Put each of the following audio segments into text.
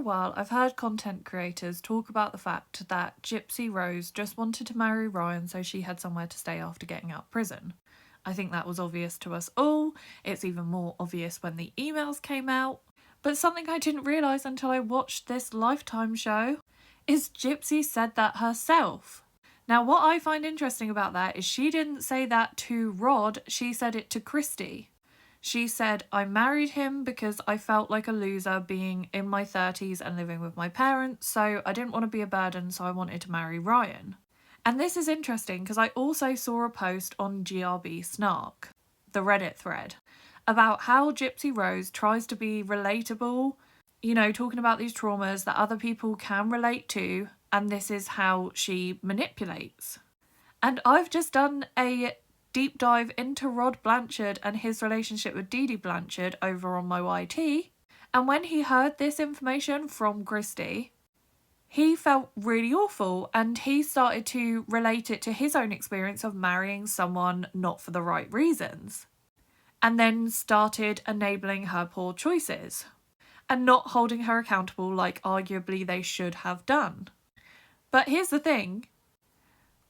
while, I've heard content creators talk about the fact that Gypsy Rose just wanted to marry Ryan so she had somewhere to stay after getting out of prison. I think that was obvious to us all. It's even more obvious when the emails came out. But something I didn't realise until I watched this Lifetime show is Gypsy said that herself. Now, what I find interesting about that is she didn't say that to Rod, she said it to Christy. She said, I married him because I felt like a loser being in my 30s and living with my parents, so I didn't want to be a burden, so I wanted to marry Ryan. And this is interesting because I also saw a post on GRB Snark, the Reddit thread, about how Gypsy Rose tries to be relatable, you know, talking about these traumas that other people can relate to, and this is how she manipulates. And I've just done a deep dive into Rod Blanchard and his relationship with Dee Dee Blanchard over on my YT, and when he heard this information from Christy, he felt really awful and he started to relate it to his own experience of marrying someone not for the right reasons, and then started enabling her poor choices and not holding her accountable like arguably they should have done. But here's the thing.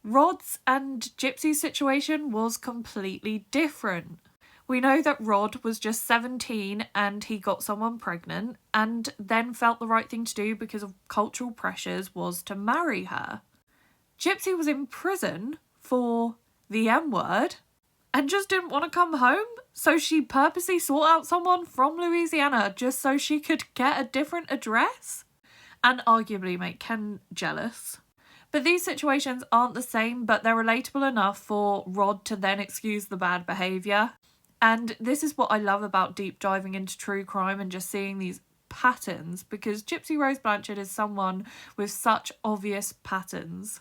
Rod's and Gypsy's situation was completely different. We know that Rod was just 17 and he got someone pregnant and then felt the right thing to do because of cultural pressures was to marry her. Gypsy was in prison for the M-word and just didn't want to come home, so she purposely sought out someone from Louisiana just so she could get a different address and arguably make Ken jealous. But these situations aren't the same, but they're relatable enough for Rod to then excuse the bad behaviour. And this is what I love about deep diving into true crime and just seeing these patterns, because Gypsy Rose Blanchard is someone with such obvious patterns.